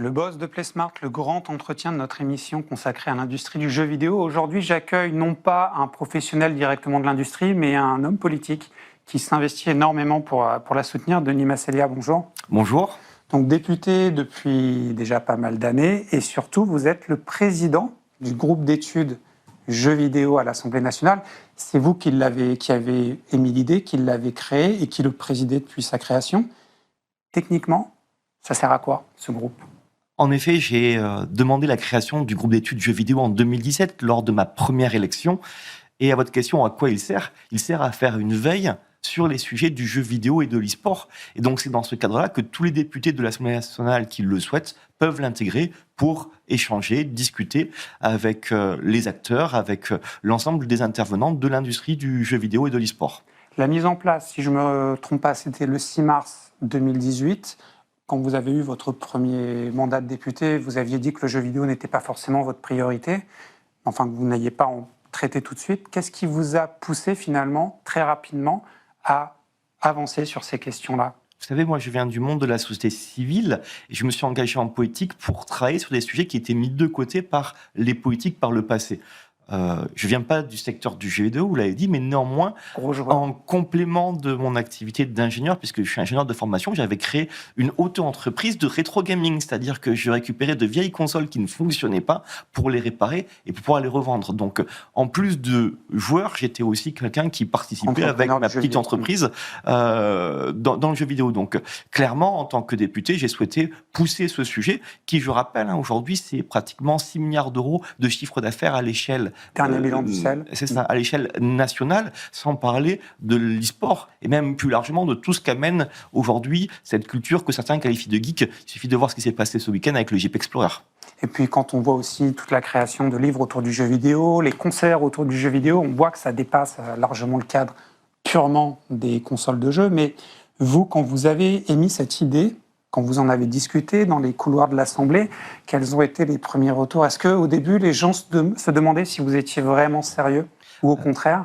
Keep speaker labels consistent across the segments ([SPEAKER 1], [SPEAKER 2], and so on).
[SPEAKER 1] Le boss de PlaySmart, le grand entretien de notre émission consacrée à l'industrie du jeu vidéo. Aujourd'hui, j'accueille non pas un professionnel directement de l'industrie, mais un homme politique qui s'investit énormément pour la soutenir. Denis Massélia, bonjour.
[SPEAKER 2] Bonjour.
[SPEAKER 1] Donc député depuis déjà pas mal d'années et surtout, vous êtes le président du groupe d'études jeux vidéo à l'Assemblée nationale. C'est vous qui avez émis l'idée, qui l'avez créé et qui le présidez depuis sa création. Techniquement, ça sert à quoi, ce groupe ?
[SPEAKER 2] En effet, j'ai demandé la création du groupe d'études jeux vidéo en 2017 lors de ma première élection. Et à votre question, à quoi il sert ? Il sert à faire une veille sur les sujets du jeu vidéo et de l'e-sport. Et donc, c'est dans ce cadre-là que tous les députés de l'Assemblée nationale qui le souhaitent peuvent l'intégrer pour échanger, discuter avec les acteurs, avec l'ensemble des intervenants de l'industrie du jeu vidéo et de l'e-sport.
[SPEAKER 1] La mise en place, si je ne me trompe pas, c'était le 6 mars 2018. Quand vous avez eu votre premier mandat de député, vous aviez dit que le jeu vidéo n'était pas forcément votre priorité, enfin que vous n'ayez pas en traité tout de suite. Qu'est-ce qui vous a poussé finalement, très rapidement, à avancer sur ces questions-là ?
[SPEAKER 2] Vous savez, moi, je viens du monde de la société civile et je me suis engagé en politique pour travailler sur des sujets qui étaient mis de côté par les politiques par le passé. Je viens pas du secteur du jeu vidéo, vous l'avez dit, mais néanmoins, en complément de mon activité d'ingénieur, puisque je suis ingénieur de formation, j'avais créé une auto-entreprise de rétro gaming, c'est-à-dire que je récupérais de vieilles consoles qui ne fonctionnaient pas pour les réparer et pour pouvoir les revendre. Donc, en plus de joueur, j'étais aussi quelqu'un qui participait avec ma petite entreprise dans le jeu vidéo. Donc, clairement, en tant que député, j'ai souhaité pousser ce sujet qui, je rappelle, aujourd'hui, c'est pratiquement 6 milliards d'euros de chiffre d'affaires à l'échelle
[SPEAKER 1] dernier bilan du CEL.
[SPEAKER 2] C'est ça, à l'échelle nationale, sans parler de l'e-sport et même plus largement de tout ce qu'amène aujourd'hui cette culture que certains qualifient de geek. Il suffit de voir ce qui s'est passé ce week-end avec le Jeep Explorer.
[SPEAKER 1] Et puis quand on voit aussi toute la création de livres autour du jeu vidéo, les concerts autour du jeu vidéo, on voit que ça dépasse largement le cadre purement des consoles de jeu. Mais vous, quand vous avez émis cette idée, quand vous en avez discuté dans les couloirs de l'Assemblée, quels ont été les premiers retours ? Est-ce qu'au début, les gens se demandaient si vous étiez vraiment sérieux ? Ou au contraire,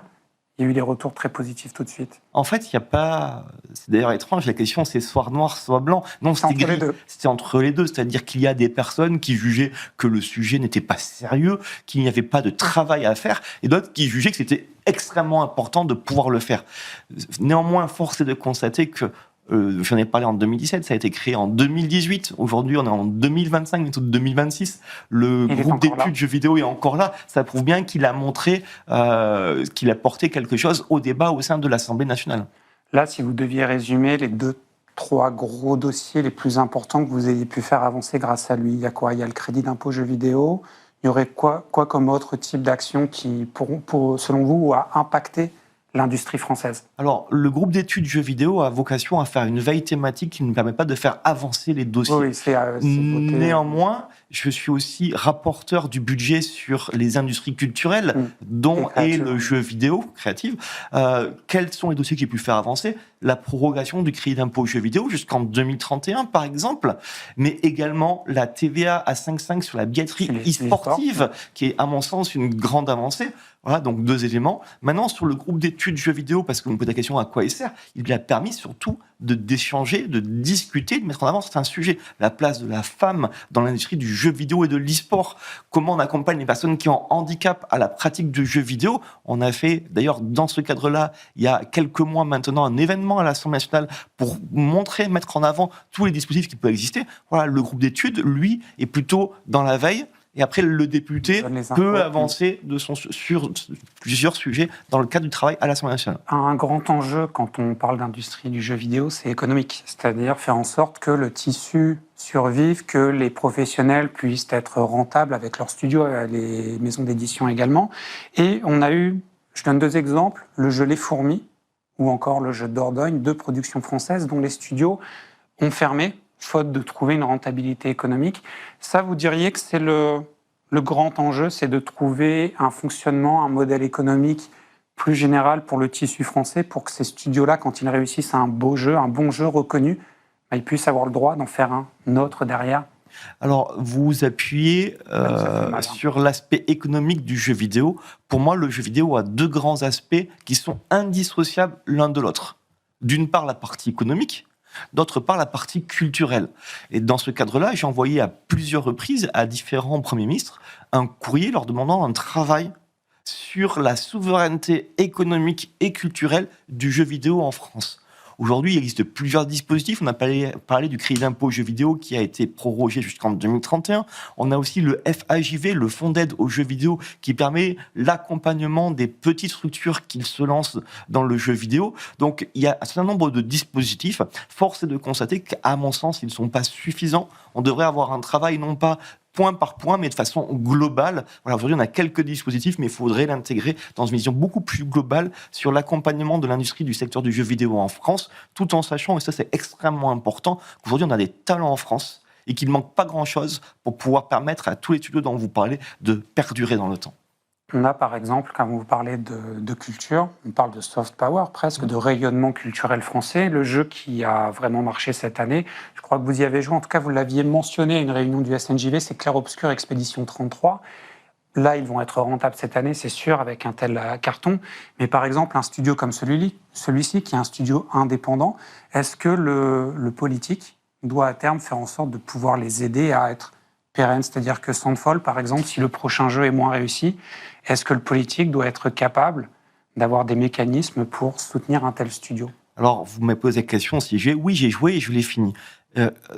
[SPEAKER 1] il y a eu des retours très positifs tout de suite ?
[SPEAKER 2] En fait, il n'y a pas... C'est d'ailleurs étrange, la question c'est soit noir, soit blanc. Non, c'était gris. C'était entre les deux. C'est-à-dire qu'il y a des personnes qui jugeaient que le sujet n'était pas sérieux, qu'il n'y avait pas de travail à faire, et d'autres qui jugeaient que c'était extrêmement important de pouvoir le faire. Néanmoins, force est de constater que j'en ai parlé en 2017, ça a été créé en 2018. Aujourd'hui, on est en 2025, bientôt 2026. Le groupe d'études jeux vidéo est encore là. Ça prouve bien qu'il a montré qu'il a porté quelque chose au débat au sein de l'Assemblée nationale.
[SPEAKER 1] Là, si vous deviez résumer les 2-3 gros dossiers les plus importants que vous ayez pu faire avancer grâce à lui, il y a quoi ? Il y a le crédit d'impôt jeux vidéo. Il y aurait quoi comme autre type d'action qui, selon vous, a impacté l'industrie française ?
[SPEAKER 2] Alors, le groupe d'études jeux vidéo a vocation à faire une veille thématique qui ne permet pas de faire avancer les dossiers.
[SPEAKER 1] Oui, c'est
[SPEAKER 2] Néanmoins, je suis aussi rapporteur du budget sur les industries culturelles, dont est le jeu vidéo créatif. Quels sont les dossiers que j'ai pu faire avancer ? La prorogation du crédit d'impôt jeux vidéo jusqu'en 2031, par exemple, mais également la TVA à 5,5 sur la billetterie e-sportive, qui est, à mon sens, une grande avancée. Voilà, donc 2 éléments. Maintenant, sur le groupe d'études jeux vidéo, parce que vous me posez la question à quoi il sert, il a permis surtout d'échanger, de discuter, de mettre en avant certains sujets. La place de la femme dans l'industrie du jeu vidéo et de l'e-sport. Comment on accompagne les personnes qui ont handicap à la pratique du jeu vidéo. On a fait, d'ailleurs, dans ce cadre-là, il y a quelques mois maintenant, un événement à l'Assemblée nationale pour montrer, mettre en avant tous les dispositifs qui peuvent exister. Voilà, le groupe d'études, lui, est plutôt dans la veille. Et après, le député peut avancer sur plusieurs sujets dans le cadre du travail à l'Assemblée nationale.
[SPEAKER 1] Un grand enjeu, quand on parle d'industrie du jeu vidéo, c'est économique. C'est-à-dire faire en sorte que le tissu survive, que les professionnels puissent être rentables avec leurs studios, les maisons d'édition également. Et on a eu, je donne 2 exemples, le jeu Les Fourmis ou encore le jeu Dordogne, 2 productions françaises dont les studios ont fermé, faute de trouver une rentabilité économique. Ça, vous diriez que c'est le grand enjeu, c'est de trouver un fonctionnement, un modèle économique plus général pour le tissu français, pour que ces studios-là, quand ils réussissent à un beau jeu, un bon jeu reconnu, ils puissent avoir le droit d'en faire un autre derrière.
[SPEAKER 2] Alors, vous appuyez sur l'aspect économique du jeu vidéo. Pour moi, le jeu vidéo a 2 grands aspects qui sont indissociables l'un de l'autre. D'une part, la partie économique. d'autre part la partie culturelle. Et dans ce cadre-là, j'ai envoyé à plusieurs reprises à différents premiers ministres un courrier leur demandant un travail sur la souveraineté économique et culturelle du jeu vidéo en France. Aujourd'hui, il existe plusieurs dispositifs. On a parlé du crédit d'impôt jeux vidéo qui a été prorogé jusqu'en 2031. On a aussi le FAJV, le Fonds d'aide aux jeux vidéo, qui permet l'accompagnement des petites structures qui se lancent dans le jeu vidéo. Donc, il y a un certain nombre de dispositifs. Force est de constater qu'à mon sens, ils ne sont pas suffisants. On devrait avoir un travail non pas point par point, mais de façon globale. Voilà, aujourd'hui, on a quelques dispositifs, mais il faudrait l'intégrer dans une vision beaucoup plus globale sur l'accompagnement de l'industrie du secteur du jeu vidéo en France, tout en sachant, et ça c'est extrêmement important, qu'aujourd'hui on a des talents en France et qu'il ne manque pas grand-chose pour pouvoir permettre à tous les studios dont vous parlez de perdurer dans le temps.
[SPEAKER 1] On a par exemple, quand vous parlez de culture, on parle de soft power presque, de rayonnement culturel français. Le jeu qui a vraiment marché cette année, je crois que vous y avez joué, en tout cas vous l'aviez mentionné à une réunion du SNJV, c'est Clair Obscur Expédition 33. Là, ils vont être rentables cette année, c'est sûr, avec un tel carton. Mais par exemple, un studio comme celui-ci, qui est un studio indépendant, est-ce que le politique doit à terme faire en sorte de pouvoir les aider à être pérennes? C'est-à-dire que Sandfall, par exemple, si le prochain jeu est moins réussi, est-ce que le politique doit être capable d'avoir des mécanismes pour soutenir un tel studio?
[SPEAKER 2] Alors, vous m'avez posé la question si oui, j'ai joué et je l'ai fini.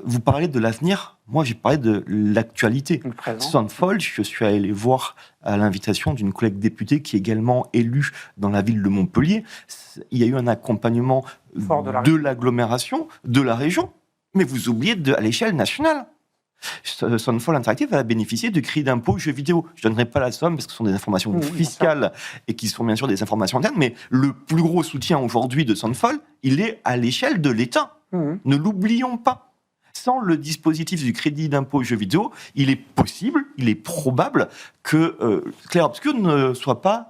[SPEAKER 2] Vous parlez de l'avenir, moi j'ai parlé de l'actualité. Sandfall, je suis allé les voir à l'invitation d'une collègue députée qui est également élue dans la ville de Montpellier. Il y a eu un accompagnement de l'agglomération, de la région, mais vous oubliez à l'échelle nationale. Sandfall Interactive va bénéficier de crédit d'impôt jeux vidéo. Je ne donnerai pas la somme parce que ce sont des informations fiscales et qui sont bien sûr des informations internes, mais le plus gros soutien aujourd'hui de Sandfall, il est à l'échelle de l'État. Ne l'oublions pas. Sans le dispositif du crédit d'impôt jeux vidéo, il est possible, il est probable que Clair Obscur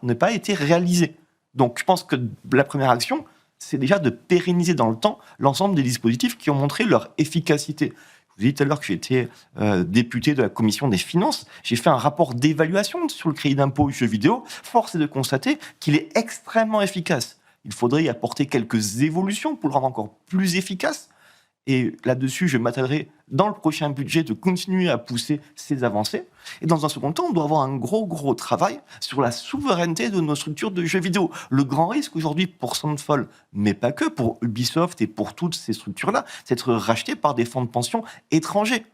[SPEAKER 2] n'ait pas été réalisé. Donc je pense que la première action, c'est déjà de pérenniser dans le temps l'ensemble des dispositifs qui ont montré leur efficacité. Je vous ai dit tout à l'heure que j'étais député de la commission des finances. J'ai fait un rapport d'évaluation sur le crédit d'impôt jeux vidéo. Force est de constater qu'il est extrêmement efficace. Il faudrait y apporter quelques évolutions pour le rendre encore plus efficace. Et là-dessus, je m'attellerai dans le prochain budget de continuer à pousser ces avancées. Et dans un second temps, on doit avoir un gros travail sur la souveraineté de nos structures de jeux vidéo. Le grand risque aujourd'hui pour Sandfall, mais pas que, pour Ubisoft et pour toutes ces structures-là, c'est d'être racheté par des fonds de pension étrangers.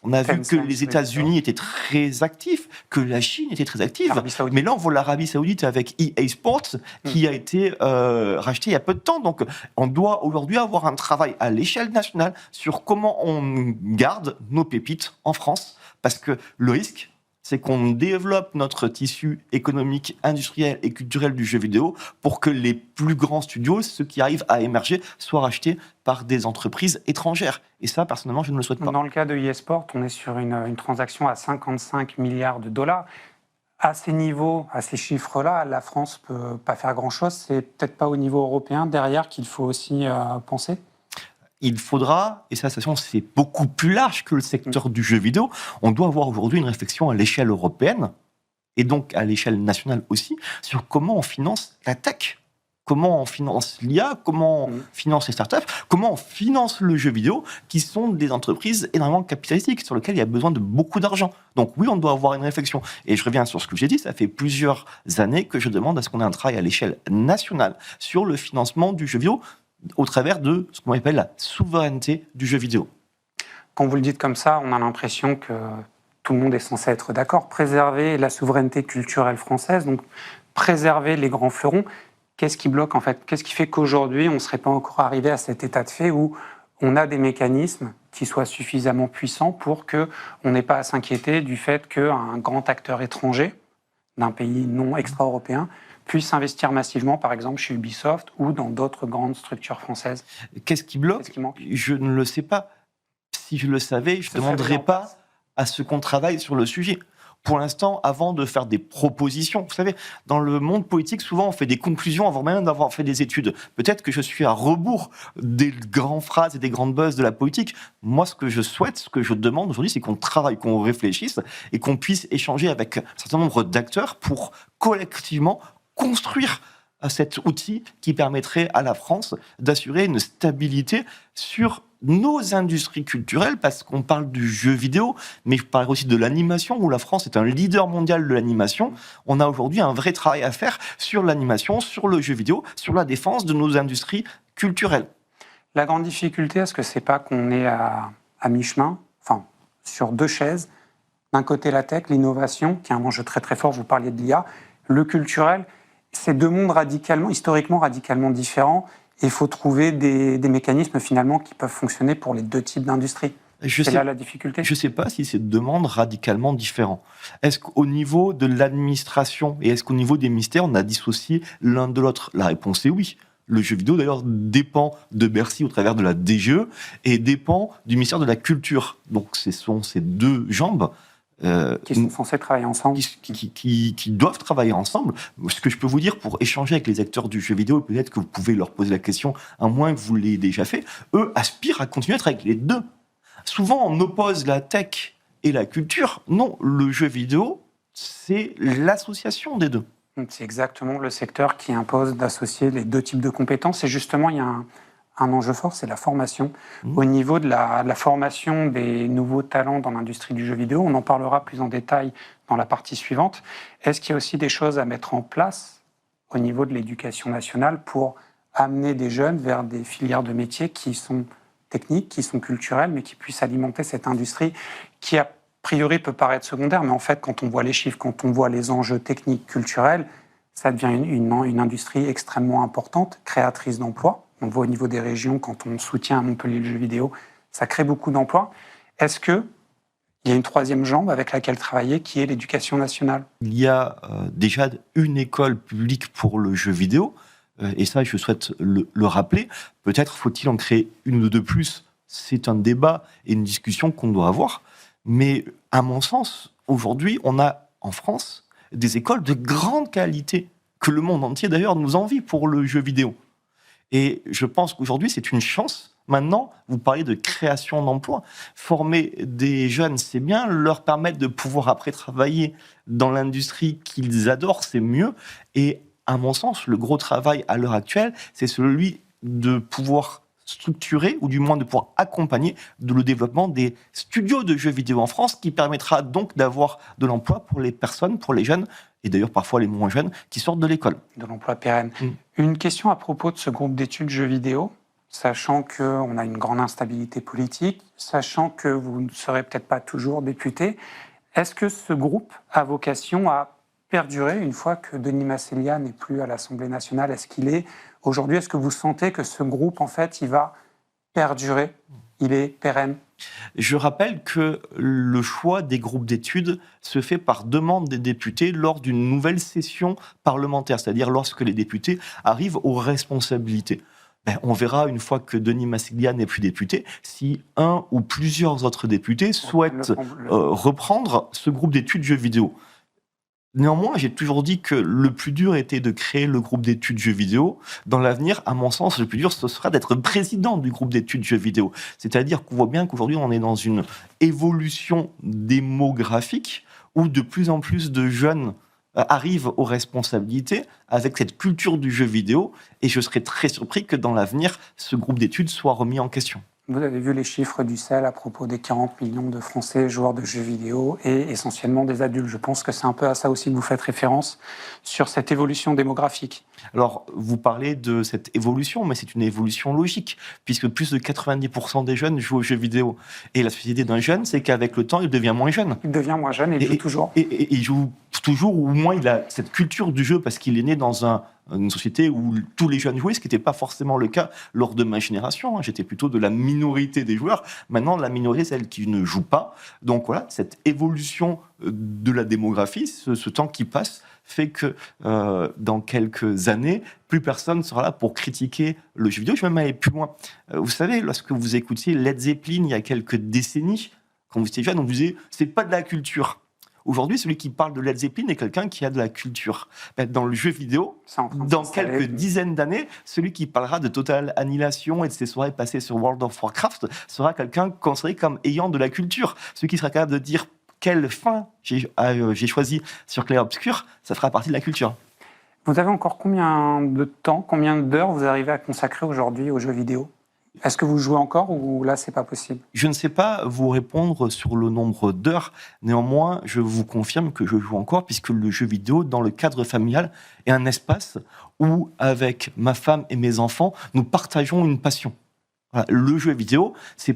[SPEAKER 2] On a vu que les États-Unis étaient très actifs, que la Chine était très active. Mais là, on voit l'Arabie Saoudite avec EA Sports qui a été racheté il y a peu de temps. Donc, on doit aujourd'hui avoir un travail à l'échelle nationale sur comment on garde nos pépites en France. Parce que le risque, c'est qu'on développe notre tissu économique, industriel et culturel du jeu vidéo pour que les plus grands studios, ceux qui arrivent à émerger, soient rachetés par des entreprises étrangères. Et ça, personnellement, je ne le souhaite pas.
[SPEAKER 1] Dans le cas de eSport, on est sur une transaction à 55 milliards de dollars. À ces niveaux, à ces chiffres-là, la France ne peut pas faire grand-chose. C'est peut-être pas au niveau européen derrière qu'il faut aussi penser.
[SPEAKER 2] Il faudra, et ça, c'est beaucoup plus large que le secteur du jeu vidéo, on doit avoir aujourd'hui une réflexion à l'échelle européenne, et donc à l'échelle nationale aussi, sur comment on finance la tech, comment on finance l'IA, comment on finance les startups, comment on finance le jeu vidéo, qui sont des entreprises énormément capitalistiques, sur lesquelles il y a besoin de beaucoup d'argent. Donc oui, on doit avoir une réflexion. Et je reviens sur ce que j'ai dit, ça fait plusieurs années que je demande à ce qu'on ait un travail à l'échelle nationale sur le financement du jeu vidéo, au travers de ce qu'on appelle la souveraineté du jeu vidéo.
[SPEAKER 1] Quand vous le dites comme ça, on a l'impression que tout le monde est censé être d'accord. Préserver la souveraineté culturelle française, donc préserver les grands fleurons. Qu'est-ce qui bloque en fait? Qu'est-ce qui fait qu'aujourd'hui, on ne serait pas encore arrivé à cet état de fait où on a des mécanismes qui soient suffisamment puissants pour qu'on n'ait pas à s'inquiéter du fait qu'un grand acteur étranger d'un pays non extra-européen puisse investir massivement, par exemple, chez Ubisoft ou dans d'autres grandes structures françaises?
[SPEAKER 2] Qu'est-ce qui bloque? Je ne le sais pas. Si je le savais, je ne demanderais pas à ce qu'on travaille sur le sujet. Pour l'instant, avant de faire des propositions, vous savez, dans le monde politique, souvent on fait des conclusions avant même d'avoir fait des études. Peut-être que je suis à rebours des grandes phrases et des grandes buzz de la politique. Moi, ce que je souhaite, ce que je demande aujourd'hui, c'est qu'on travaille, qu'on réfléchisse et qu'on puisse échanger avec un certain nombre d'acteurs pour collectivement construire cet outil qui permettrait à la France d'assurer une stabilité sur nos industries culturelles, parce qu'on parle du jeu vidéo, mais je parle aussi de l'animation, où la France est un leader mondial de l'animation. On a aujourd'hui un vrai travail à faire sur l'animation, sur le jeu vidéo, sur la défense de nos industries culturelles.
[SPEAKER 1] La grande difficulté, est-ce que c'est pas qu'on est à mi-chemin, enfin, sur deux chaises? D'un côté, la tech, l'innovation, qui est un enjeu très très fort, vous parliez de l'IA, le culturel, c'est deux mondes historiquement radicalement différents. Il faut trouver des mécanismes finalement qui peuvent fonctionner pour les deux types d'industries. C'est là la difficulté.
[SPEAKER 2] Je ne sais pas si c'est deux mondes radicalement différents. Est-ce qu'au niveau de l'administration et est-ce qu'au niveau des ministères, on a dissocié l'un de l'autre? La réponse est oui. Le jeu vidéo, d'ailleurs, dépend de Bercy au travers de la DGE et dépend du ministère de la Culture. Donc, ce sont ces deux jambes
[SPEAKER 1] qui sont censés travailler ensemble.
[SPEAKER 2] Qui doivent travailler ensemble. Ce que je peux vous dire pour échanger avec les acteurs du jeu vidéo, peut-être que vous pouvez leur poser la question, à moins que vous l'ayez déjà fait, eux aspirent à continuer à être avec les deux. Souvent, on oppose la tech et la culture. Non, le jeu vidéo, c'est l'association des deux.
[SPEAKER 1] C'est exactement le secteur qui impose d'associer les deux types de compétences. Et justement, il y a un enjeu fort, c'est la formation. Au niveau de la formation des nouveaux talents dans l'industrie du jeu vidéo, on en parlera plus en détail dans la partie suivante. Est-ce qu'il y a aussi des choses à mettre en place au niveau de l'éducation nationale pour amener des jeunes vers des filières de métiers qui sont techniques, qui sont culturelles, mais qui puissent alimenter cette industrie qui, a priori, peut paraître secondaire, mais en fait, quand on voit les chiffres, quand on voit les enjeux techniques, culturels, ça devient une industrie extrêmement importante, créatrice d'emplois. On le voit au niveau des régions, quand on soutient à Montpellier le jeu vidéo, ça crée beaucoup d'emplois. Est-ce qu'il y a une troisième jambe avec laquelle travailler, qui est l'éducation nationale?
[SPEAKER 2] Il y a déjà une école publique pour le jeu vidéo, et ça, je souhaite le rappeler. Peut-être faut-il en créer une ou deux de plus. C'est un débat et une discussion qu'on doit avoir. Mais à mon sens, aujourd'hui, on a en France des écoles de grande qualité, que le monde entier d'ailleurs nous envie pour le jeu vidéo. Et je pense qu'aujourd'hui, c'est une chance. Maintenant, vous parlez de création d'emplois. Former des jeunes, c'est bien. Leur permettre de pouvoir après travailler dans l'industrie qu'ils adorent, c'est mieux. Et à mon sens, le gros travail à l'heure actuelle, c'est celui de pouvoir structurer, ou du moins de pouvoir accompagner le développement des studios de jeux vidéo en France, qui permettra donc d'avoir de l'emploi pour les personnes, pour les jeunes, et d'ailleurs parfois les moins jeunes, qui sortent de l'école.
[SPEAKER 1] De l'emploi pérenne. Une question à propos de ce groupe d'études jeux vidéo, sachant qu'on a une grande instabilité politique, sachant que vous ne serez peut-être pas toujours député, est-ce que ce groupe a vocation à perdurer une fois que Denis Massélia n'est plus à l'Assemblée nationale? Est-ce qu'il est aujourd'hui, est-ce que vous sentez que ce groupe, en fait, il va perdurer, il est pérenne?
[SPEAKER 2] Je rappelle que le choix des groupes d'études se fait par demande des députés lors d'une nouvelle session parlementaire, c'est-à-dire lorsque les députés arrivent aux responsabilités. On verra, une fois que Denis Massélia n'est plus député, si un ou plusieurs autres députés souhaitent reprendre ce groupe d'études jeux vidéo. Néanmoins, j'ai toujours dit que le plus dur était de créer le groupe d'études jeux vidéo. Dans l'avenir, à mon sens, le plus dur, ce sera d'être président du groupe d'études jeux vidéo. C'est-à-dire qu'on voit bien qu'aujourd'hui, on est dans une évolution démographique où de plus en plus de jeunes arrivent aux responsabilités avec cette culture du jeu vidéo. Et je serais très surpris que dans l'avenir, ce groupe d'études soit remis en question.
[SPEAKER 1] Vous avez vu les chiffres du CEL à propos des 40 millions de Français joueurs de jeux vidéo et essentiellement des adultes. Je pense que c'est un peu à ça aussi que vous faites référence sur cette évolution démographique.
[SPEAKER 2] Alors, vous parlez de cette évolution, mais c'est une évolution logique, puisque plus de 90% des jeunes jouent aux jeux vidéo. Et la société d'un jeune, c'est qu'avec le temps, il devient moins jeune.
[SPEAKER 1] Il devient moins jeune et il joue toujours.
[SPEAKER 2] Et il joue toujours, ou au moins il a cette culture du jeu, parce qu'il est né dans une société où tous les jeunes jouaient, ce qui n'était pas forcément le cas lors de ma génération. J'étais plutôt de la minorité des joueurs. Maintenant, la minorité, c'est celle qui ne joue pas. Donc voilà, cette évolution de la démographie, ce temps qui passe, fait que dans quelques années, plus personne sera là pour critiquer le jeu vidéo. Je vais même aller plus loin. Vous savez, lorsque vous écoutiez Led Zeppelin il y a quelques décennies, quand vous étiez jeune, on vous disait « c'est pas de la culture ». Aujourd'hui, celui qui parle de Led Zeppelin est quelqu'un qui a de la culture. Dans le jeu vidéo, dans quelques dizaines d'années, celui qui parlera de Total Annihilation et de ses soirées passées sur World of Warcraft sera quelqu'un considéré comme ayant de la culture. Celui qui sera capable de dire quelle fin j'ai choisi sur Clair Obscur, ça fera partie de la culture.
[SPEAKER 1] Vous avez encore combien de temps, combien d'heures vous arrivez à consacrer aujourd'hui aux jeux vidéo? Est-ce que vous jouez encore ou là, c'est pas possible?
[SPEAKER 2] Je ne sais pas vous répondre sur le nombre d'heures. Néanmoins, je vous confirme que je joue encore puisque le jeu vidéo, dans le cadre familial, est un espace où, avec ma femme et mes enfants, nous partageons une passion. Voilà, le jeu vidéo, c'est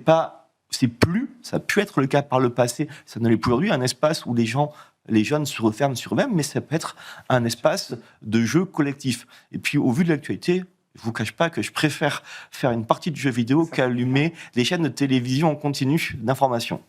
[SPEAKER 2] plus, ça a pu être le cas par le passé, ça ne l'est plus aujourd'hui, un espace où les jeunes se referment sur eux-mêmes, mais ça peut être un espace de jeu collectif. Et puis, au vu de l'actualité, je ne vous cache pas que je préfère faire une partie de jeu vidéo qu'allumer les chaînes de télévision en continu d'information.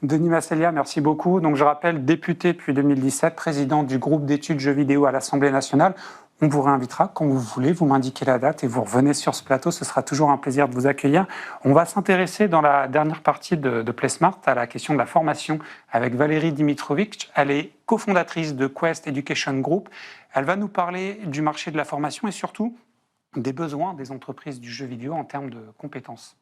[SPEAKER 1] Denis Massélia, merci beaucoup. Donc, je rappelle, député depuis 2017, président du groupe d'études jeux vidéo à l'Assemblée nationale. On vous réinvitera quand vous voulez, vous m'indiquez la date et vous revenez sur ce plateau. Ce sera toujours un plaisir de vous accueillir. On va s'intéresser dans la dernière partie de PlaySmart à la question de la formation avec Valérie Dimitrovic. Elle est cofondatrice de Quest Education Group. Elle va nous parler du marché de la formation et surtout des besoins des entreprises du jeu vidéo en termes de compétences.